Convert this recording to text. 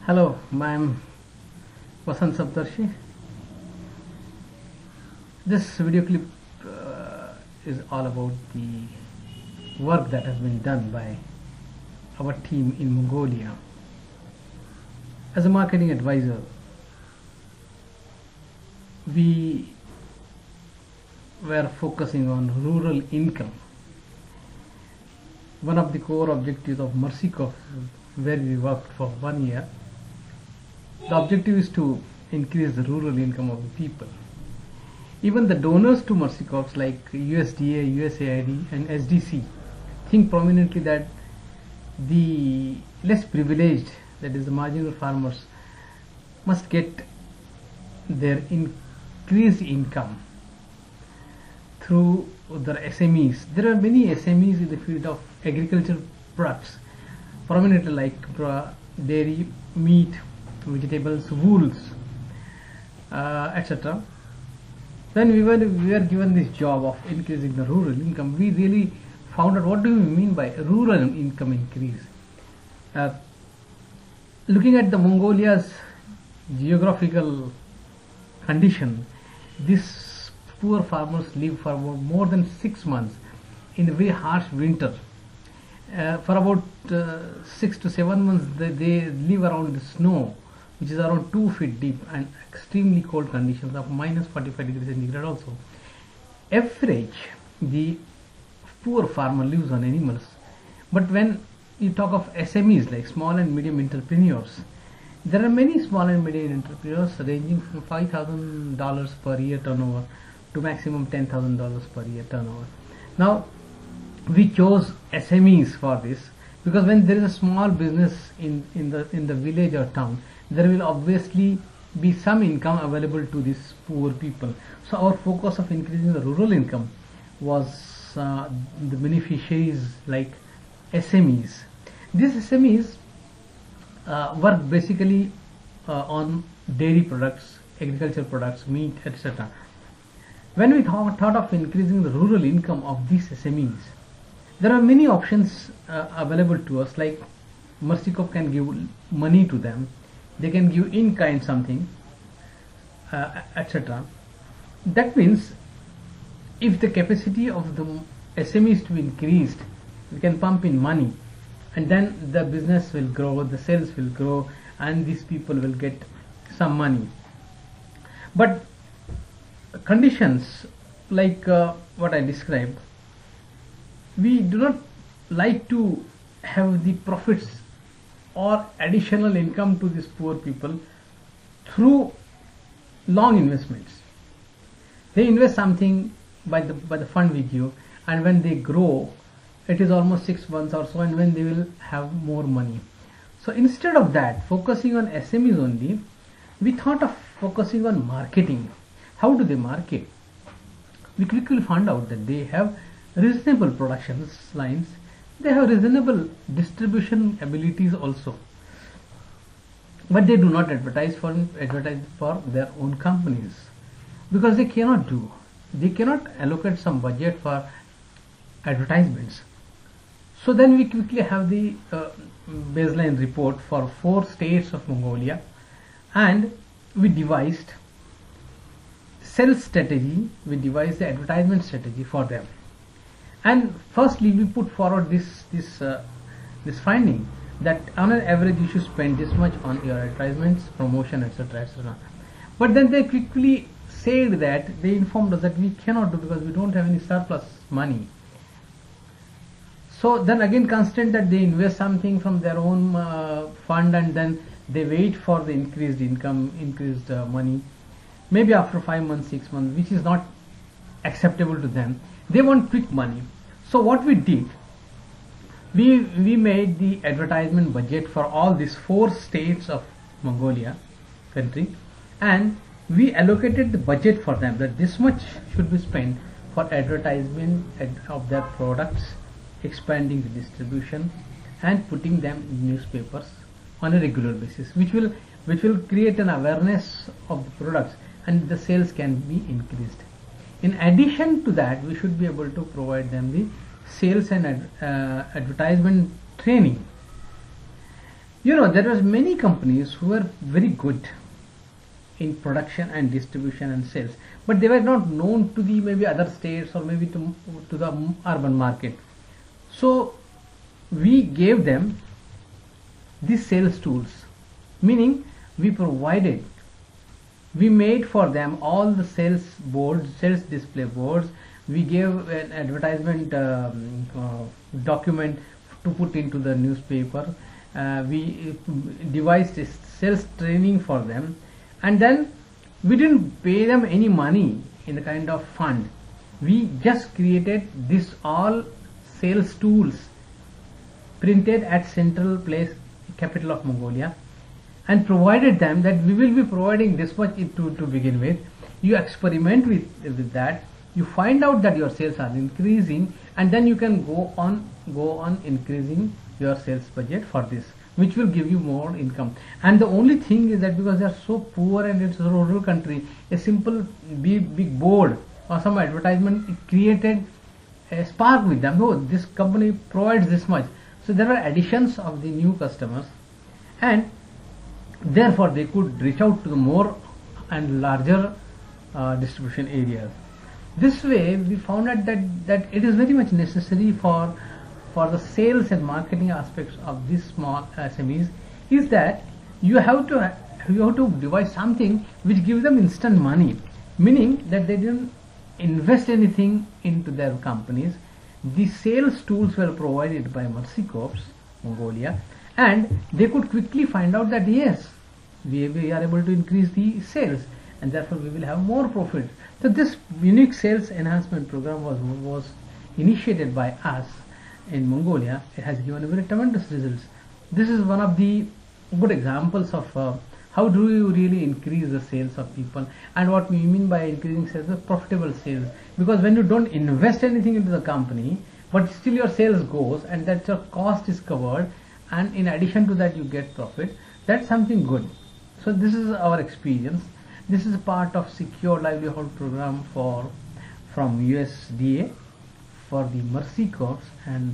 Hello, I'm Vasant Saptarshi. This video clip is all about the work that has been done by our team in Mongolia. As a marketing advisor, we were focusing on rural income. One of the core objectives of Mercy-Corp, where we worked for 1 year, the objective is to increase the rural income of the people. Even the donors to Mercy-Corps like USDA, USAID and SDC think prominently that the less privileged, that is the marginal farmers, must get their increased income through their SMEs. There are many SMEs in the field of agricultural products, prominently like dairy, meat, vegetables, wools, etc. When we were given this job of increasing the rural income, we really found out what do we mean by rural income increase. Looking at the Mongolia's geographical condition, these poor farmers live for about more than 6 months in a very harsh winter. For about 6 to 7 months they live around the snow, which is around 2 feet deep, and extremely cold conditions of minus 45 degrees centigrade also. Average, the poor farmer lives on animals. But when you talk of SMEs like small and medium entrepreneurs, there are many small and medium entrepreneurs ranging from $5,000 per year turnover to maximum $10,000 per year turnover. Now we chose SMEs for this because when there is a small business in the village or town, there will obviously be some income available to these poor people. So our focus of increasing the rural income was the beneficiaries like SMEs. These SMEs work basically on dairy products, agricultural products, meat, etc. When we thought of increasing the rural income of these SMEs, there are many options available to us, like Mercy-Corp can give money to them, they can give in kind something, etc. That means if the capacity of the SMEs to be increased, we can pump in money, and then the business will grow, the sales will grow, and these people will get some money. But conditions like what I described, we do not like to have the profits or additional income to these poor people through long investments. They invest something by the fund we give, and when they grow, it is almost 6 months or so, and when they will have more money. So instead of that, focusing on SMEs only, we thought of focusing on marketing. How do they market? We quickly found out that they have reasonable production lines, they have reasonable distribution abilities also, but they do not advertise for their own companies because they cannot allocate some budget for advertisements. So then we quickly have the baseline report for 4 states of Mongolia, and we devised sales strategy, we devised the advertisement strategy for them. And firstly, we put forward this finding that on an average you should spend this much on your advertisements, promotion, etc., etc. But then they quickly said that they informed us that we cannot do because we don't have any surplus money. So then again constant that they invest something from their own fund, and then they wait for the increased income, increased money, maybe after 5 months, 6 months, which is not acceptable to them. They want quick money. So what we did, we made the advertisement budget for all these 4 states of Mongolia country, and we allocated the budget for them that this much should be spent for advertisement of their products, expanding the distribution, and putting them in newspapers on a regular basis, which will create an awareness of the products, and the sales can be increased. In addition to that, we should be able to provide them the sales and advertisement training. There was many companies who were very good in production and distribution and sales, but they were not known to the maybe other states or maybe to the urban market. So we gave them these sales tools, meaning we made for them all the sales boards, sales display boards. We gave an advertisement document to put into the newspaper. We devised a sales training for them, and then we didn't pay them any money in the kind of fund. We just created this all sales tools printed at central place, capital of Mongolia, and provided them that we will be providing this much to begin with. You experiment with that, you find out that your sales are increasing, and then you can go on increasing your sales budget for this, which will give you more income. And the only thing is that because they are so poor and it's a rural country, a simple big board or some advertisement, it created a spark with them. Oh, this company provides this much. So there were additions of the new customers, and therefore they could reach out to the more and larger distribution areas. This way we found out that it is very much necessary for the sales and marketing aspects of these small SMEs, is that you have to devise something which gives them instant money, meaning that they didn't invest anything into their companies. The sales tools were provided by Mercy Corps Mongolia, and they could quickly find out that yes, we are able to increase the sales, and therefore we will have more profit. So this unique sales enhancement program was initiated by us in Mongolia. It has given a very tremendous results. This is one of the good examples of how do you really increase the sales of people, and what we mean by increasing sales is profitable sales. Because when you don't invest anything into the company, but still your sales goes and that your cost is covered, and in addition to that you get profit, that's something good. So this is our experience. This is a part of secure livelihood program from USDA for the Mercy Corps, and